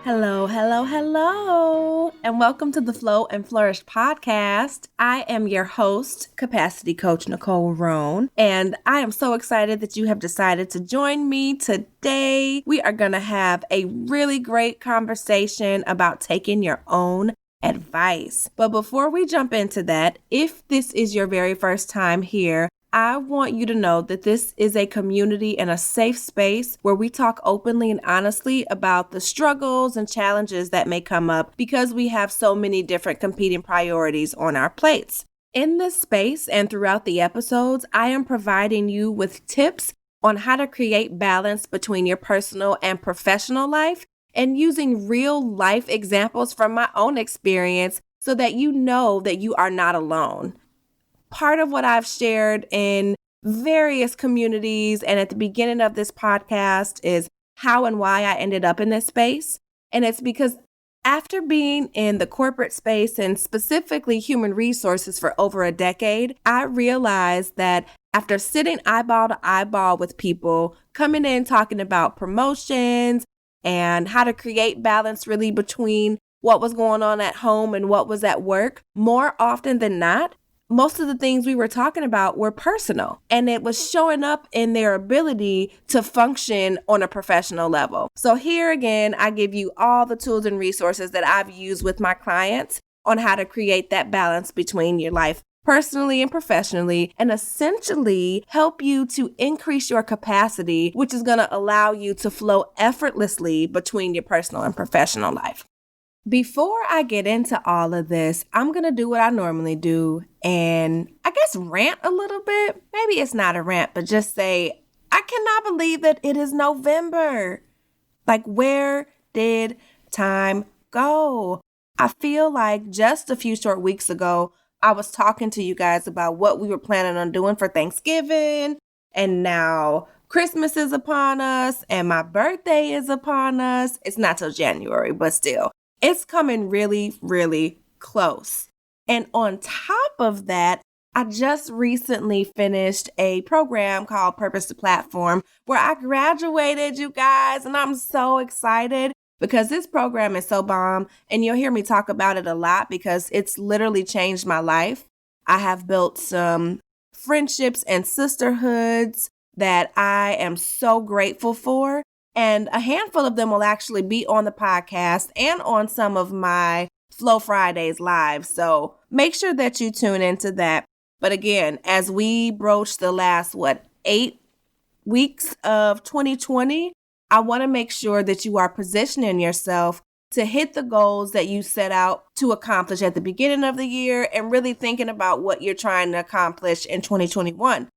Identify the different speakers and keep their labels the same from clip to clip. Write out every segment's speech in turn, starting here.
Speaker 1: Hello, hello, hello, and welcome to the Flow and Flourish Podcast. I am your host, Capacity Coach Nicole Roan, and I am so excited that you have decided to join me today. We are going to have a really great conversation about taking your own advice. But before we jump into that, if this is your very first time here, I want you to know that this is a community and a safe space where we talk openly and honestly about the struggles and challenges that may come up because we have so many different competing priorities on our plates. In this space and throughout the episodes, I am providing you with tips on how to create balance between your personal and professional life and using real life examples from my own experience so that you know that you are not alone. Part of what I've shared in various communities and at the beginning of this podcast is how and why I ended up in this space. And it's because after being in the corporate space and specifically human resources for over a decade, I realized that after sitting eyeball to eyeball with people, coming in talking about promotions and how to create balance really between what was going on at home and what was at work, more often than not, most of the things we were talking about were personal, and it was showing up in their ability to function on a professional level. So here again, I give you all the tools and resources that I've used with my clients on how to create that balance between your life personally and professionally, and essentially help you to increase your capacity, which is going to allow you to flow effortlessly between your personal and professional life. Before I get into all of this, I'm going to do what I normally do and I guess rant a little bit. Maybe it's not a rant, but just say, I cannot believe that it is November. Like, where did time go? I feel like just a few short weeks ago, I was talking to you guys about what we were planning on doing for Thanksgiving, and now Christmas is upon us and my birthday is upon us. It's not till January, but still. It's coming really, really close. And on top of that, I just recently finished a program called Purpose to Platform where I graduated, you guys, and I'm so excited because this program is so bomb, and you'll hear me talk about it a lot because it's literally changed my life. I have built some friendships and sisterhoods that I am so grateful for. And a handful of them will actually be on the podcast and on some of my Flow Fridays live. So make sure that you tune into that. But again, as we broach the last, 8 weeks of 2020, I want to make sure that you are positioning yourself to hit the goals that you set out to accomplish at the beginning of the year and really thinking about what you're trying to accomplish in 2021.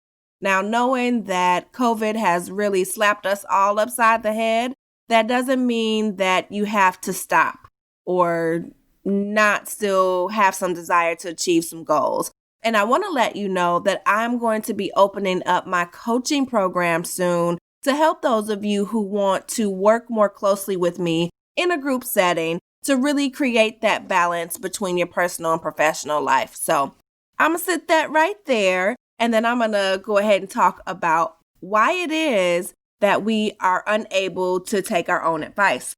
Speaker 1: Now, knowing that COVID has really slapped us all upside the head, that doesn't mean that you have to stop or not still have some desire to achieve some goals. And I want to let you know that I'm going to be opening up my coaching program soon to help those of you who want to work more closely with me in a group setting to really create that balance between your personal and professional life. So I'm going to sit that right there. And then I'm going to go ahead and talk about why it is that we are unable to take our own advice.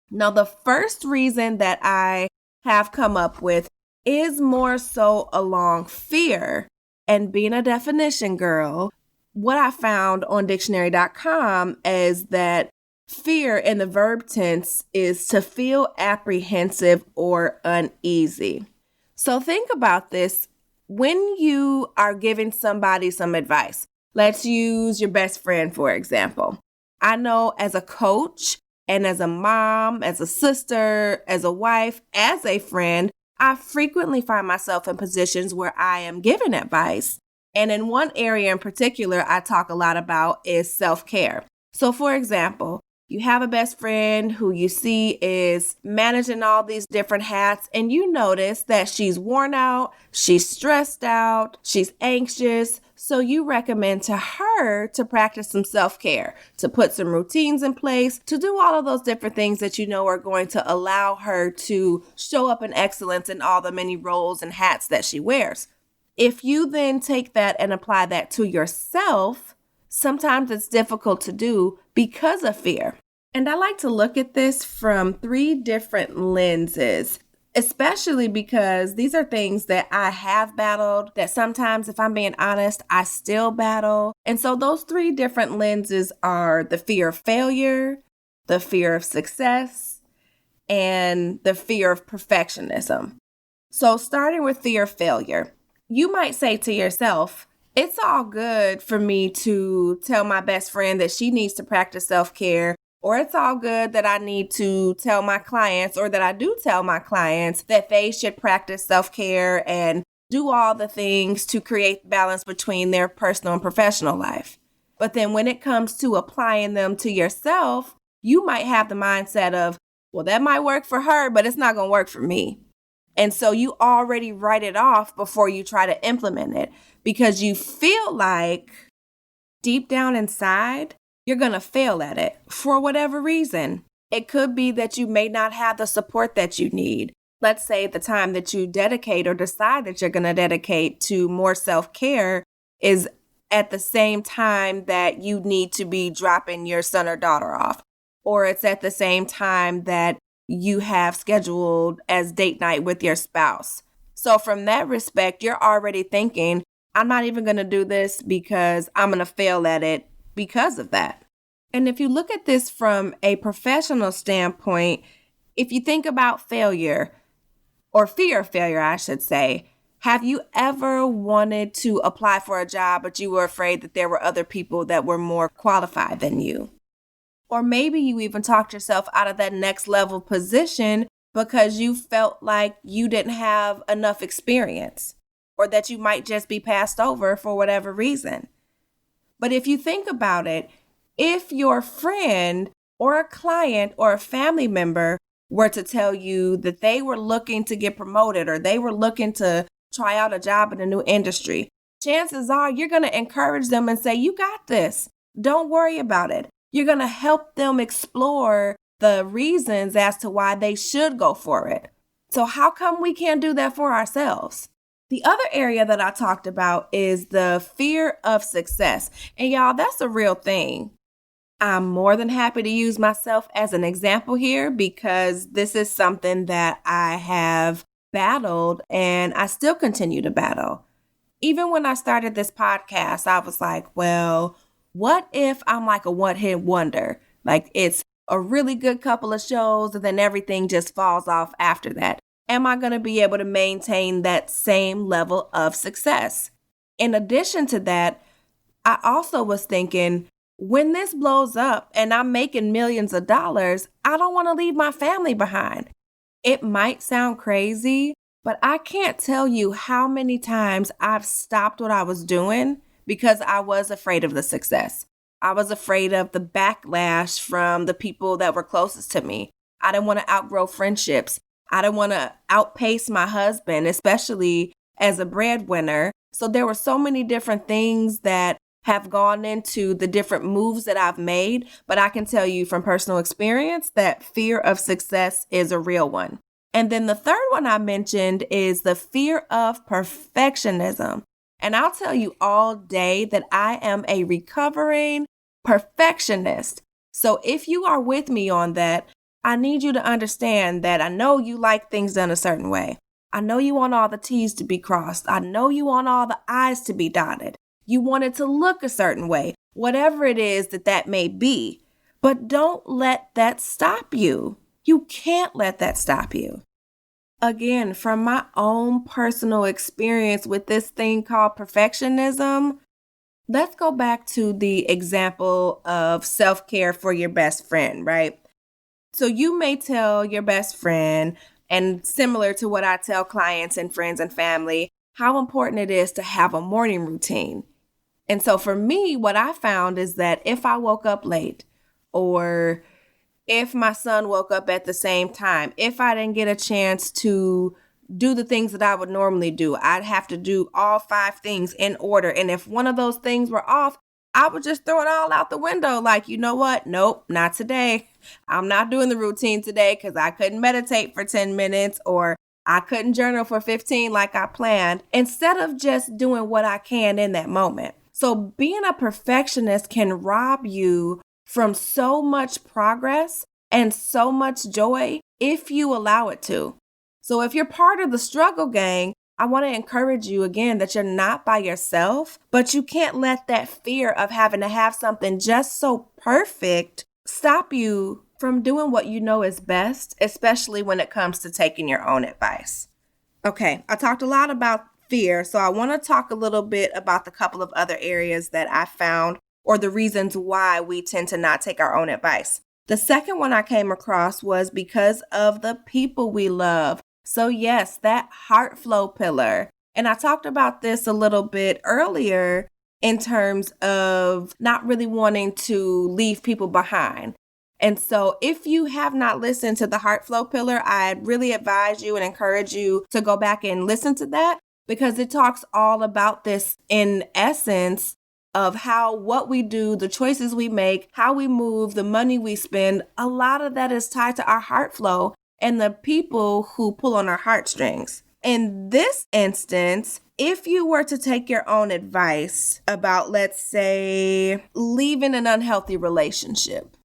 Speaker 1: Now, the first reason that I have come up with is more so along fear. And being a definition girl, what I found on dictionary.com is that fear in the verb tense is to feel apprehensive or uneasy. So think about this. When you are giving somebody some advice, let's use your best friend, for example. I know as a coach and as a mom, as a sister, as a wife, as a friend, I frequently find myself in positions where I am giving advice. And in one area in particular, I talk a lot about is self-care. So for example, you have a best friend who you see is managing all these different hats, and you notice that she's worn out, she's stressed out, she's anxious. So you recommend to her to practice some self-care, to put some routines in place, to do all of those different things that you know are going to allow her to show up in excellence in all the many roles and hats that she wears. If you then take that and apply that to yourself, sometimes it's difficult to do because of fear. And I like to look at this from 3 different lenses, especially because these are things that I have battled, that sometimes, if I'm being honest, I still battle. And so those 3 different lenses are the fear of failure, the fear of success, and the fear of perfectionism. So starting with fear of failure, you might say to yourself, it's all good for me to tell my best friend that she needs to practice self-care, or it's all good that I need to tell my clients, or that I do tell my clients that they should practice self-care and do all the things to create balance between their personal and professional life. But then when it comes to applying them to yourself, you might have the mindset of, well, that might work for her, but it's not going to work for me. And so you already write it off before you try to implement it because you feel like deep down inside, you're going to fail at it for whatever reason. It could be that you may not have the support that you need. Let's say the time that you dedicate or decide that you're going to dedicate to more self-care is at the same time that you need to be dropping your son or daughter off. Or it's at the same time that you have scheduled as date night with your spouse. So from that respect, you're already thinking, I'm not even going to do this because I'm going to fail at it because of that. And if you look at this from a professional standpoint, if you think about failure or fear of failure, I should say, have you ever wanted to apply for a job, but you were afraid that there were other people that were more qualified than you? Or maybe you even talked yourself out of that next level position because you felt like you didn't have enough experience or that you might just be passed over for whatever reason. But if you think about it, if your friend or a client or a family member were to tell you that they were looking to get promoted or they were looking to try out a job in a new industry, chances are you're going to encourage them and say, you got this. Don't worry about it. You're going to help them explore the reasons as to why they should go for it. So how come we can't do that for ourselves? The other area that I talked about is the fear of success. And y'all, that's a real thing. I'm more than happy to use myself as an example here because this is something that I have battled and I still continue to battle. Even when I started this podcast, I was like, well, what if I'm like a one-hit wonder? Like it's a really good couple of shows and then everything just falls off after that. Am I going to be able to maintain that same level of success? In addition to that, I also was thinking, when this blows up and I'm making millions of dollars, I don't want to leave my family behind. It might sound crazy, but I can't tell you how many times I've stopped what I was doing because I was afraid of the success. I was afraid of the backlash from the people that were closest to me. I didn't want to outgrow friendships. I didn't want to outpace my husband, especially as a breadwinner. So there were so many different things that have gone into the different moves that I've made. But I can tell you from personal experience that fear of success is a real one. And then the third one I mentioned is the fear of perfectionism. And I'll tell you all day that I am a recovering perfectionist. So if you are with me on that, I need you to understand that I know you like things done a certain way. I know you want all the T's to be crossed. I know you want all the I's to be dotted. You want it to look a certain way, whatever it is that may be. But don't let that stop you. You can't let that stop you. Again, from my own personal experience with this thing called perfectionism, let's go back to the example of self-care for your best friend, right? So you may tell your best friend, and similar to what I tell clients and friends and family, how important it is to have a morning routine. And so for me, what I found is that if I woke up late or if my son woke up at the same time, if I didn't get a chance to do the things that I would normally do, I'd have to do all 5 things in order. And if one of those things were off, I would just throw it all out the window. Like, you know what? Nope, not today. I'm not doing the routine today because I couldn't meditate for 10 minutes or I couldn't journal for 15 like I planned, instead of just doing what I can in that moment. So being a perfectionist can rob you from so much progress and so much joy if you allow it to. So if you're part of the struggle gang, I want to encourage you again that you're not by yourself, but you can't let that fear of having to have something just so perfect stop you from doing what you know is best, especially when it comes to taking your own advice. Okay, I talked a lot about fear, so I want to talk a little bit about the couple of other areas that I found or the reasons why we tend to not take our own advice. The second one I came across was because of the people we love. So yes, that heart flow pillar. And I talked about this a little bit earlier in terms of not really wanting to leave people behind. And so if you have not listened to the heart flow pillar, I really advise you and encourage you to go back and listen to that, because it talks all about this in essence of how what we do, the choices we make, how we move, the money we spend, a lot of that is tied to our heart flow and the people who pull on our heartstrings. In this instance, if you were to take your own advice about, let's say, leaving an unhealthy relationship,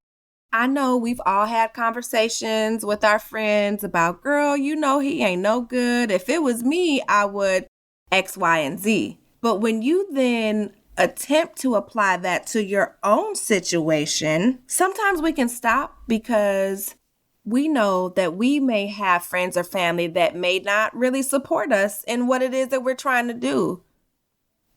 Speaker 1: I know we've all had conversations with our friends about, girl, you know he ain't no good. If it was me, I would X, Y, and Z. But when you then attempt to apply that to your own situation, sometimes we can stop because we know that we may have friends or family that may not really support us in what it is that we're trying to do.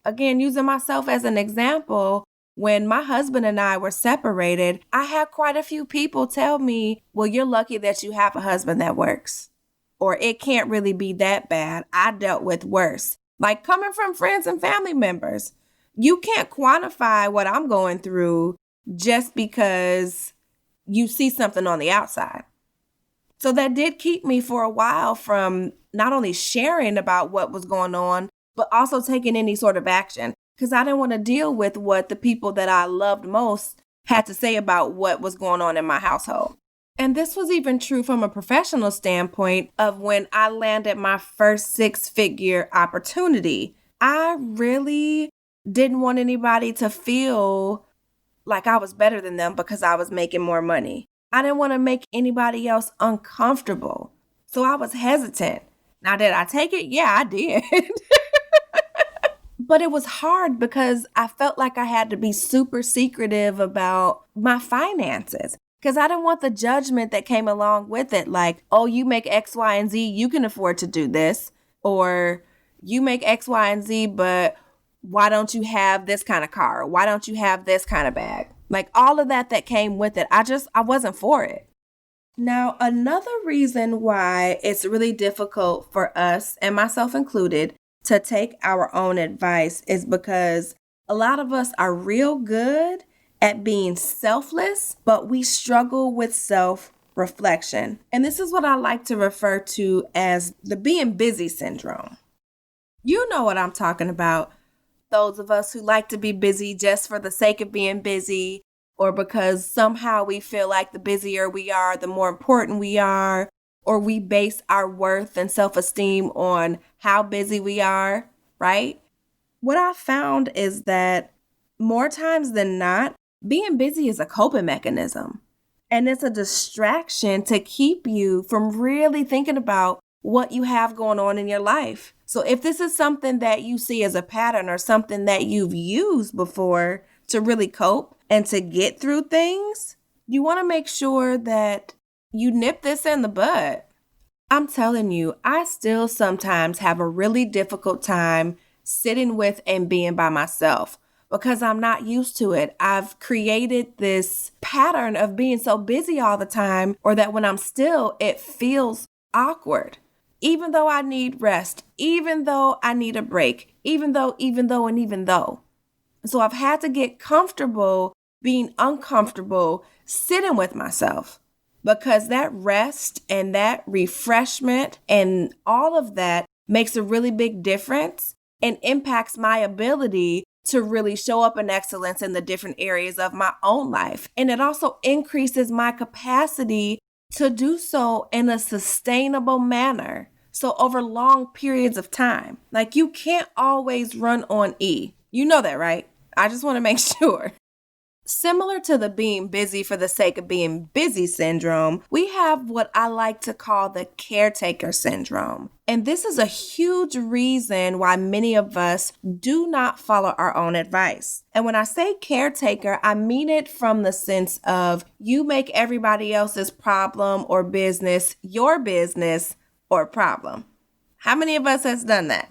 Speaker 1: Again, using myself as an example, when my husband and I were separated, I had quite a few people tell me, well, you're lucky that you have a husband that works. Or it can't really be that bad. I dealt with worse. Like coming from friends and family members. You can't quantify what I'm going through just because you see something on the outside. So that did keep me for a while from not only sharing about what was going on, but also taking any sort of action, because I didn't want to deal with what the people that I loved most had to say about what was going on in my household. And this was even true from a professional standpoint of when I landed my first 6-figure opportunity. I really didn't want anybody to feel like I was better than them because I was making more money. I didn't want to make anybody else uncomfortable. So I was hesitant. Now, did I take it? Yeah, I did. But it was hard because I felt like I had to be super secretive about my finances because I didn't want the judgment that came along with it. Like, oh, you make X, Y, and Z, you can afford to do this. Or you make X, Y, and Z, but why don't you have this kind of car? Why don't you have this kind of bag? Like all of that came with it. I wasn't for it. Now, another reason why it's really difficult for us, and myself included, to take our own advice is because a lot of us are real good at being selfless, but we struggle with self-reflection. And this is what I like to refer to as the being busy syndrome. You know what I'm talking about. Those of us who like to be busy just for the sake of being busy, or because somehow we feel like the busier we are, the more important we are, or we base our worth and self-esteem on how busy we are, right? What I found is that more times than not, being busy is a coping mechanism. And it's a distraction to keep you from really thinking about what you have going on in your life. So if this is something that you see as a pattern or something that you've used before to really cope and to get through things, you want to make sure that you nip this in the bud. I'm telling you, I still sometimes have a really difficult time sitting with and being by myself because I'm not used to it. I've created this pattern of being so busy all the time, or that when I'm still, it feels awkward. Even though I need rest, even though I need a break, even though. So I've had to get comfortable being uncomfortable, sitting with myself, because that rest and that refreshment and all of that makes a really big difference and impacts my ability to really show up in excellence in the different areas of my own life. And it also increases my capacity to do so in a sustainable manner. So over long periods of time, like you can't always run on E. You know that, right? I just want to make sure. Similar to the being busy for the sake of being busy syndrome, we have what I like to call the caretaker syndrome. And this is a huge reason why many of us do not follow our own advice. And when I say caretaker, I mean it from the sense of you make everybody else's problem or business your business or problem. How many of us has done that?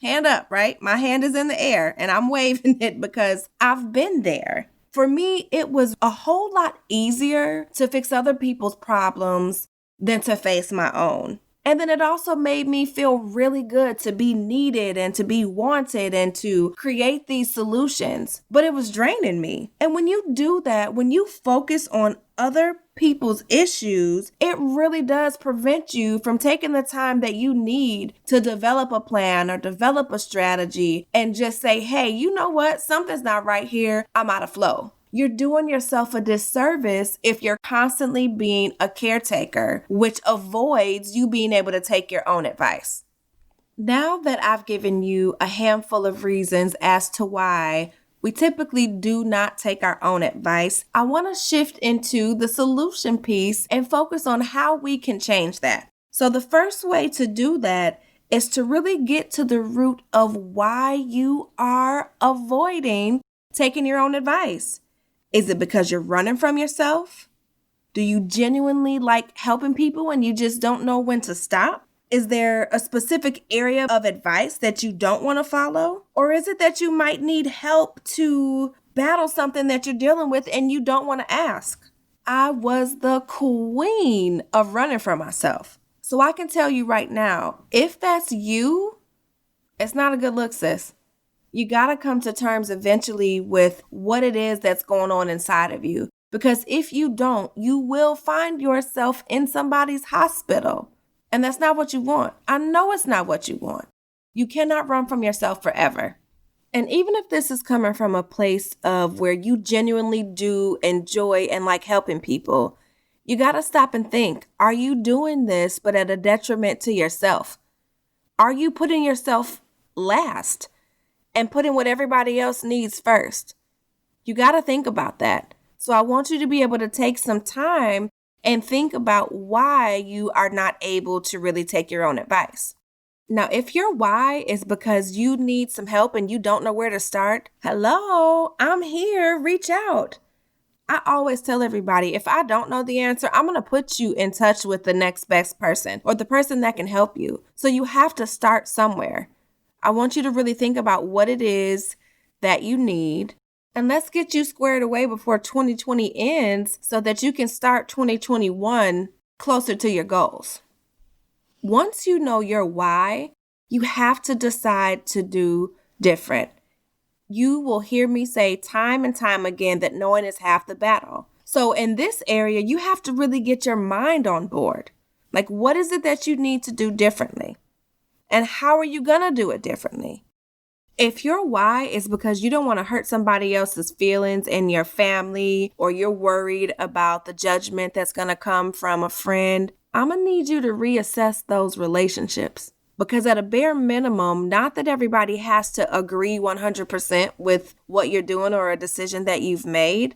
Speaker 1: Hand up, right? My hand is in the air and I'm waving it because I've been there. For me, it was a whole lot easier to fix other people's problems than to face my own. And then it also made me feel really good to be needed and to be wanted and to create these solutions. But it was draining me. And when you do that, when you focus on other people's issues, it really does prevent you from taking the time that you need to develop a plan or develop a strategy and just say, hey, you know what? Something's not right here. I'm out of flow. You're doing yourself a disservice if you're constantly being a caretaker, which avoids you being able to take your own advice. Now that I've given you a handful of reasons as to why we typically do not take our own advice, I want to shift into the solution piece and focus on how we can change that. So the first way to do that is to really get to the root of why you are avoiding taking your own advice. Is it because you're running from yourself? Do you genuinely like helping people and you just don't know when to stop? Is there a specific area of advice that you don't want to follow? Or is it that you might need help to battle something that you're dealing with and you don't want to ask? I was the queen of running from myself. So I can tell you right now, if that's you, it's not a good look, sis. You got to come to terms eventually with what it is that's going on inside of you. Because if you don't, you will find yourself in somebody's hospital. And that's not what you want. I know it's not what you want. You cannot run from yourself forever. And even if this is coming from a place of where you genuinely do enjoy and like helping people, you got to stop and think, are you doing this but at a detriment to yourself? Are you putting yourself last and putting what everybody else needs first? You got to think about that. So I want you to be able to take some time and think about why you are not able to really take your own advice. Now, if your why is because you need some help and you don't know where to start, hello, I'm here, reach out. I always tell everybody, if I don't know the answer, I'm going to put you in touch with the next best person or the person that can help you. So you have to start somewhere. I want you to really think about what it is that you need. And let's get you squared away before 2020 ends so that you can start 2021 closer to your goals. Once you know your why, you have to decide to do different. You will hear me say time and time again that knowing is half the battle. So in this area, you have to really get your mind on board. Like, what is it that you need to do differently? And how are you going to do it differently? If your why is because you don't want to hurt somebody else's feelings in your family, or you're worried about the judgment that's going to come from a friend, I'm going to need you to reassess those relationships. Because at a bare minimum, not that everybody has to agree 100% with what you're doing or a decision that you've made,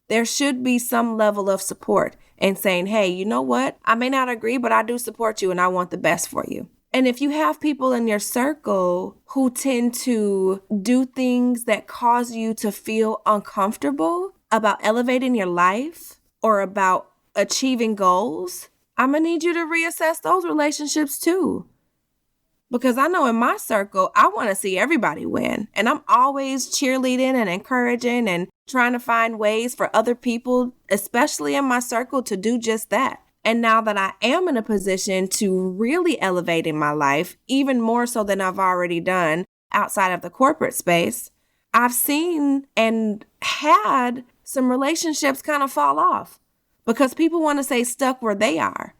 Speaker 1: there should be some level of support and saying, hey, you know what? I may not agree, but I do support you and I want the best for you. And if you have people in your circle who tend to do things that cause you to feel uncomfortable about elevating your life or about achieving goals, I'm going to need you to reassess those relationships too. Because I know in my circle, I want to see everybody win. And I'm always cheerleading and encouraging and trying to find ways for other people, especially in my circle, to do just that. And now that I am in a position to really elevate in my life, even more so than I've already done outside of the corporate space, I've seen and had some relationships kind of fall off because people want to stay stuck where they are.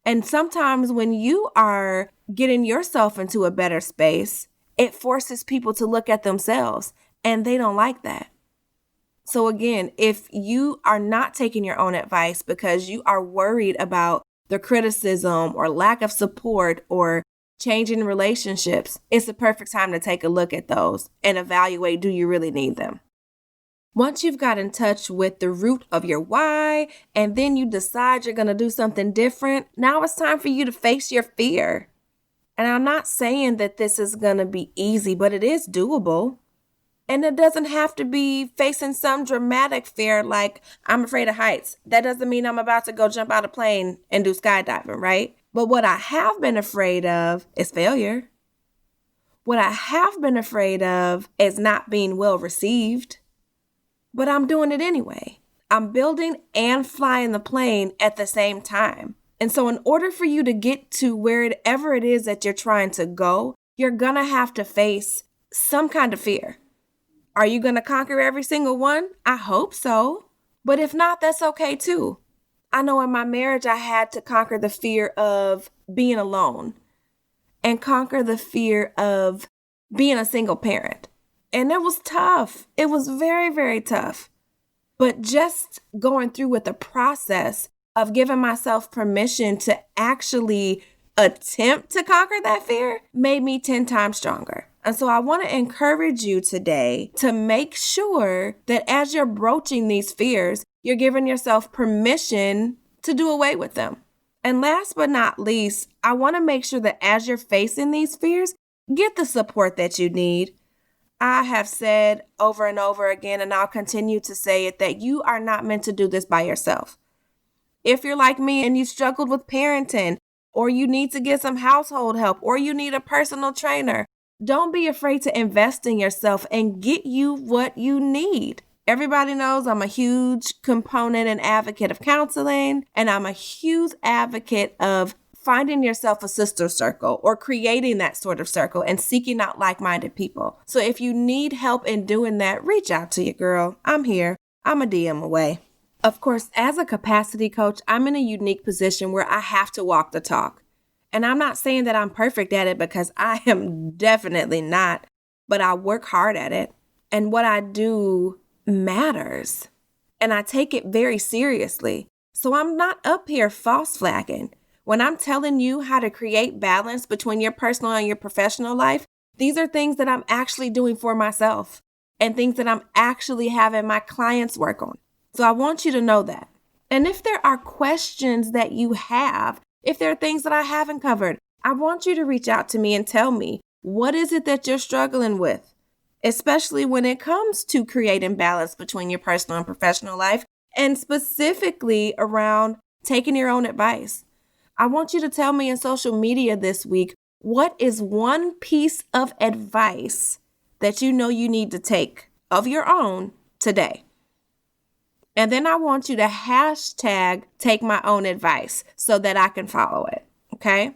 Speaker 1: And sometimes when you are getting yourself into a better space, it forces people to look at themselves, and they don't like that. So again, if you are not taking your own advice because you are worried about the criticism or lack of support or changing relationships, it's the perfect time to take a look at those and evaluate, do you really need them? Once you've got in touch with the root of your why, and then you decide you're going to do something different, now it's time for you to face your fear. And I'm not saying that this is going to be easy, but it is doable. And it doesn't have to be facing some dramatic fear like I'm afraid of heights. That doesn't mean I'm about to go jump out of a plane and do skydiving, right? But what I have been afraid of is failure. What I have been afraid of is not being well received. But I'm doing it anyway. I'm building and flying the plane at the same time. And so in order for you to get to wherever it is that you're trying to go, you're going to have to face some kind of fear. Are you going to conquer every single one? I hope so. But if not, that's okay too. I know in my marriage, I had to conquer the fear of being alone and conquer the fear of being a single parent. And it was tough. It was very, very tough. But just going through with the process of giving myself permission to actually attempt to conquer that fear made me 10 times stronger. And so I want to encourage you today to make sure that as you're broaching these fears, you're giving yourself permission to do away with them. And last but not least, I want to make sure that as you're facing these fears, get the support that you need. I have said over and over again, and I'll continue to say it, that you are not meant to do this by yourself. If you're like me and you struggled with parenting, or you need to get some household help, or you need a personal trainer, don't be afraid to invest in yourself and get you what you need. Everybody knows I'm a huge component and advocate of counseling, and I'm a huge advocate of finding yourself a sister circle or creating that sort of circle and seeking out like-minded people. So if you need help in doing that, reach out to your girl. I'm here. I'm a DM away. Of course, as a capacity coach, I'm in a unique position where I have to walk the talk. And I'm not saying that I'm perfect at it, because I am definitely not, but I work hard at it. And what I do matters. And I take it very seriously. So I'm not up here false flagging. When I'm telling you how to create balance between your personal and your professional life, these are things that I'm actually doing for myself and things that I'm actually having my clients work on. So I want you to know that. And if there are questions that you have, if there are things that I haven't covered, I want you to reach out to me and tell me, what is it that you're struggling with? Especially when it comes to creating balance between your personal and professional life, and specifically around taking your own advice. I want you to tell me in social media this week, what is one piece of advice that you know you need to take of your own today? And then I want you to hashtag take my own advice so that I can follow it. Okay?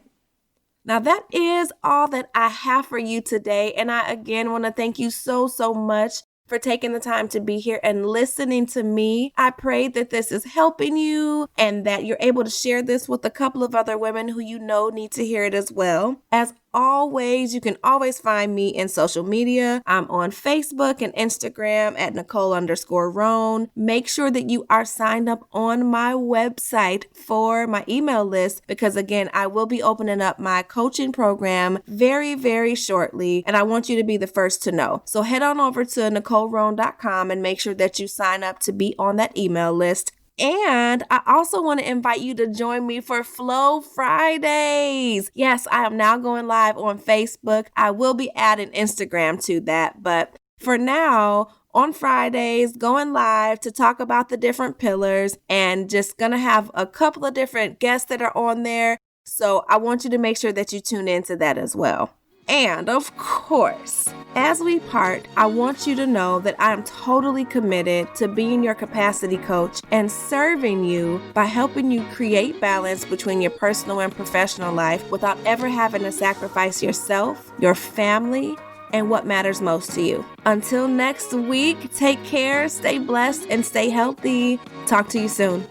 Speaker 1: Now that is all that I have for you today. And I again want to thank you so much for taking the time to be here and listening to me. I pray that this is helping you and that you're able to share this with a couple of other women who you know need to hear it as well. As always, you can always find me in social media. I'm on Facebook and Instagram at Nicole_Roan. Make sure that you are signed up on my website for my email list, because again, I will be opening up my coaching program very shortly, and I want you to be the first to know. So head on over to NicoleRoan.com and make sure that you sign up to be on that email list. And I also want to invite you to join me for Flow Fridays. Yes, I am now going live on Facebook. I will be adding Instagram to that. But for now, on Fridays, going live to talk about the different pillars, and just going to have a couple of different guests that are on there. So I want you to make sure that you tune into that as well. And of course, as we part, I want you to know that I am totally committed to being your capacity coach and serving you by helping you create balance between your personal and professional life without ever having to sacrifice yourself, your family, and what matters most to you. Until next week, take care, stay blessed, and stay healthy. Talk to you soon.